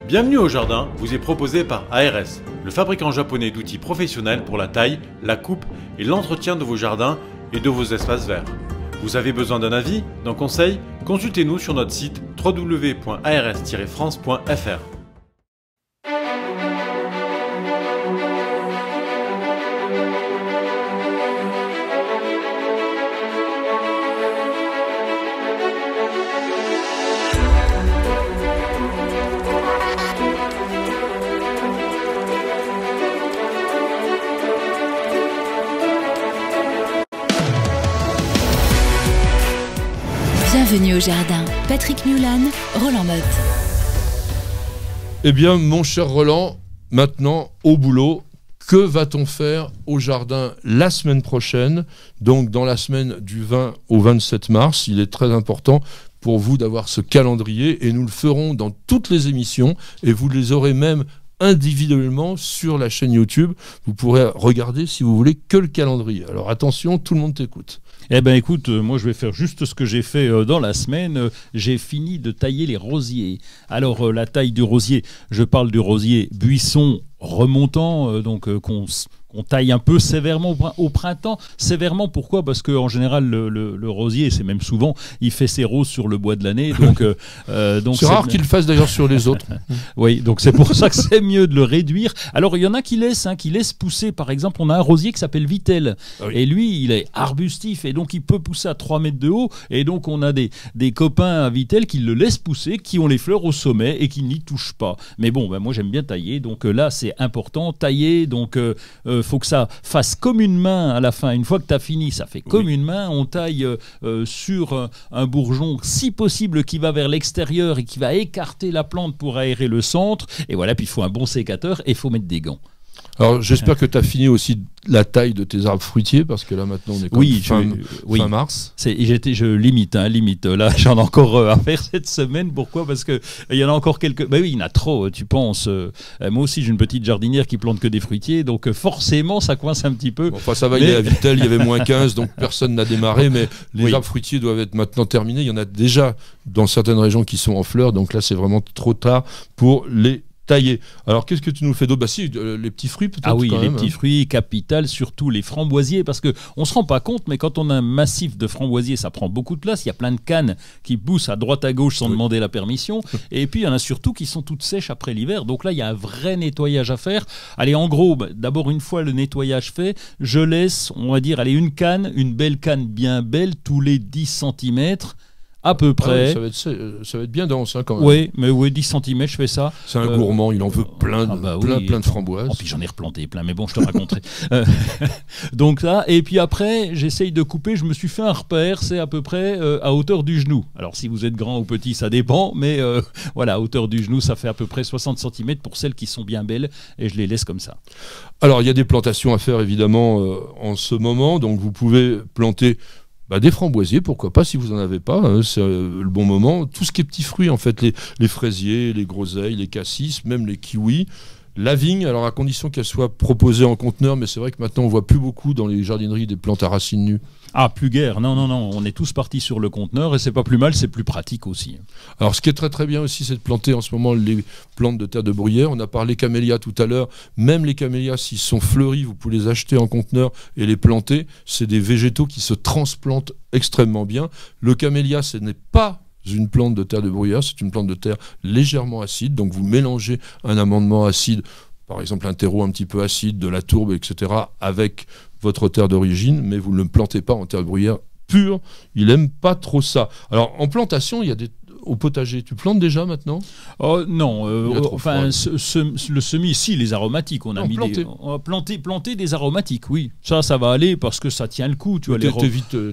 Bienvenue au jardin vous est proposé par ARS, le fabricant japonais d'outils professionnels pour la taille, la coupe et l'entretien de vos jardins et de vos espaces verts. Vous avez besoin d'un avis, d'un conseil? Consultez-nous sur notre site www.ars-france.fr. Bienvenue au jardin. Patrick Mulan, Roland Motte. Eh bien, mon cher Roland, maintenant, au boulot, que va-t-on faire au jardin la semaine prochaine? Donc, dans la semaine du 20 au 27 mars, il est très important pour vous d'avoir ce calendrier et nous le ferons dans toutes les émissions et vous les aurez même individuellement sur la chaîne YouTube. Vous pourrez regarder, si vous voulez, que le calendrier. Alors attention, tout le monde t'écoute. Eh ben écoute, moi je vais faire juste ce que j'ai fait dans la semaine. J'ai fini de tailler les rosiers. Alors la taille du rosier, je parle du rosier buisson remontant, qu'on taille un peu sévèrement au printemps. Sévèrement, pourquoi? Parce qu'en général, le rosier, c'est même souvent, il fait ses roses sur le bois de l'année. Donc c'est rare qu'il le fasse d'ailleurs sur les autres. Oui, donc c'est pour ça que c'est mieux de le réduire. Alors, il y en a qui laissent pousser. Par exemple, on a un rosier qui s'appelle Vitel. Ah oui. Et lui, il est arbustif et donc il peut pousser à 3 mètres de haut. Et donc, on a des copains à Vitel qui le laissent pousser, qui ont les fleurs au sommet et qui n'y touchent pas. Mais bon, moi, j'aime bien tailler. Donc là, c'est important. Tailler, donc... faut que ça fasse comme une main à la fin. Une fois que tu as fini, ça fait comme une main. On taille sur un bourgeon, si possible, qui va vers l'extérieur et qui va écarter la plante pour aérer le centre. Et voilà, puis il faut un bon sécateur et il faut mettre des gants. Alors, j'espère que tu as fini aussi la taille de tes arbres fruitiers, parce que là, maintenant, on est fin mars. Je limite. Là, j'en ai encore à faire cette semaine. Pourquoi? Parce qu'il y en a encore quelques... Ben oui, il y en a trop, tu penses. Moi aussi, j'ai une petite jardinière qui plante que des fruitiers, donc forcément, ça coince un petit peu. Bon, enfin, ça va, il est à Vitel, il y avait moins 15, donc personne n'a démarré, mais les arbres fruitiers doivent être maintenant terminés. Il y en a déjà dans certaines régions qui sont en fleurs, donc là, c'est vraiment trop tard pour les taillé. Alors, qu'est-ce que tu nous fais d'autre? Bah si, les petits fruits peut-être. Ah oui, les petits fruits, capital, surtout les framboisiers, parce qu'on ne se rend pas compte, mais quand on a un massif de framboisiers, ça prend beaucoup de place. Il y a plein de cannes qui poussent à droite à gauche sans demander la permission. Et puis, il y en a surtout qui sont toutes sèches après l'hiver. Donc là, il y a un vrai nettoyage à faire. Allez, en gros, d'abord, une fois le nettoyage fait, je laisse, on va dire, allez, une belle canne bien belle, tous les 10 cm. À peu près. Ah oui, ça va être bien dense quand même. Oui, mais 10 cm, je fais ça. C'est un gourmand, il en veut plein de framboises. Oh, puis j'en ai replanté plein, mais bon, je te raconterai. Donc là, et puis après, j'essaye de couper, je me suis fait un repère, c'est à peu près à hauteur du genou. Alors si vous êtes grand ou petit, ça dépend, mais voilà, à hauteur du genou, ça fait à peu près 60 cm pour celles qui sont bien belles, et je les laisse comme ça. Alors, il y a des plantations à faire évidemment en ce moment, donc vous pouvez planter des framboisiers, pourquoi pas, si vous n'en avez pas, c'est le bon moment. Tout ce qui est petits fruits, en fait, les fraisiers, les groseilles, les cassis, même les kiwis. La vigne, alors à condition qu'elle soit proposée en conteneur, mais c'est vrai que maintenant on voit plus beaucoup dans les jardineries des plantes à racines nues. Ah, plus guère, non, on est tous partis sur le conteneur et c'est pas plus mal, c'est plus pratique aussi. Alors ce qui est très très bien aussi, c'est de planter en ce moment les plantes de terre de bruyère. On a parlé camélias tout à l'heure, même les camélias, s'ils sont fleuris, vous pouvez les acheter en conteneur et les planter. C'est des végétaux qui se transplantent extrêmement bien. Le camélia, ce n'est pas une plante de terre de bruyère, c'est une plante de terre légèrement acide, donc vous mélangez un amendement acide, par exemple un terreau un petit peu acide, de la tourbe, etc., avec votre terre d'origine, mais vous ne le plantez pas en terre de bruyère pure, il n'aime pas trop ça. Alors en plantation, il y a au potager, tu plantes déjà maintenant? Oh non, enfin le semis, si, les aromatiques, on a planté des aromatiques, oui. Ça va aller parce que ça tient le coup. Tu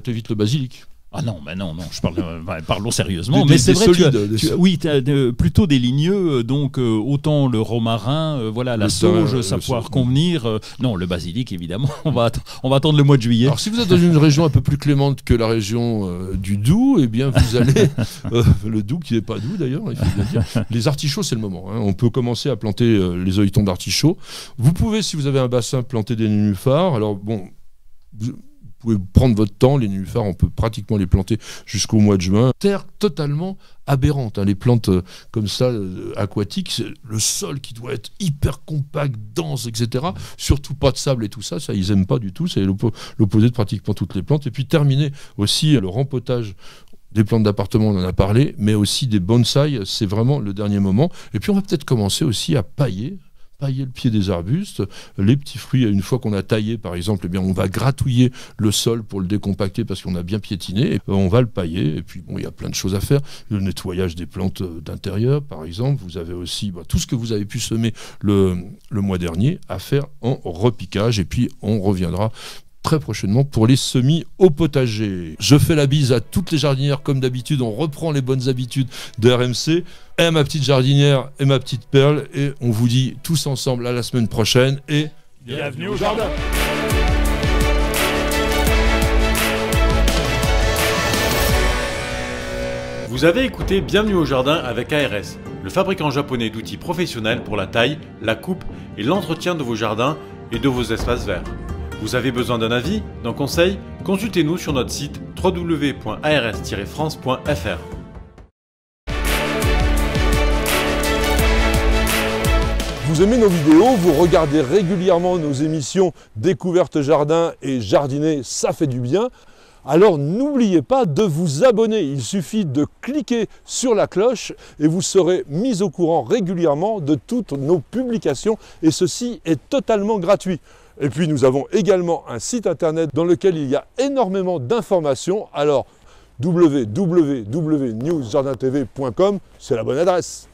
t'évites le basilic. Ah non, je parlons sérieusement. Mais c'est vrai, oui, plutôt des ligneux, donc autant le romarin, la sauge, ça pourra convenir. Non, le basilic, évidemment, on va attendre le mois de juillet. Alors si vous êtes dans une région un peu plus clémente que la région du Doubs, eh bien vous allez, le Doubs qui n'est pas doux d'ailleurs, il faut bien dire, les artichauts c'est le moment. On peut commencer à planter les œilletons d'artichaut. Vous pouvez, si vous avez un bassin, planter des nénuphars. Alors bon... pouvez prendre votre temps, les nénuphars, on peut pratiquement les planter jusqu'au mois de juin. Terre totalement aberrante, hein. Les plantes comme ça, aquatiques, c'est le sol qui doit être hyper compact, dense, etc. Surtout pas de sable et tout ça, ça ils aiment pas du tout, c'est l'opposé de pratiquement toutes les plantes. Et puis terminer aussi le rempotage des plantes d'appartement, on en a parlé, mais aussi des bonsaïs, c'est vraiment le dernier moment. Et puis on va peut-être commencer aussi à pailler le pied des arbustes, les petits fruits. Une fois qu'on a taillé, par exemple, eh bien, on va gratouiller le sol pour le décompacter parce qu'on a bien piétiné, et on va le pailler. Et puis, bon, il y a plein de choses à faire. Le nettoyage des plantes d'intérieur, par exemple. Vous avez aussi tout ce que vous avez pu semer le mois dernier à faire en repiquage. Et puis, on reviendra très prochainement pour les semis au potager. Je fais la bise à toutes les jardinières comme d'habitude, on reprend les bonnes habitudes de RMC, et à ma petite jardinière et ma petite perle, et on vous dit tous ensemble à la semaine prochaine, et bienvenue au jardin. Vous avez écouté Bienvenue au jardin avec ARS, le fabricant japonais d'outils professionnels pour la taille, la coupe et l'entretien de vos jardins et de vos espaces verts. Vous avez besoin d'un avis, d'un conseil? Consultez-nous sur notre site www.ars-france.fr. Vous aimez nos vidéos, vous regardez régulièrement nos émissions Découverte Jardin et Jardiner, ça fait du bien. Alors n'oubliez pas de vous abonner, il suffit de cliquer sur la cloche et vous serez mis au courant régulièrement de toutes nos publications et ceci est totalement gratuit. Et puis nous avons également un site internet dans lequel il y a énormément d'informations. Alors www.newsjardintv.com, c'est la bonne adresse.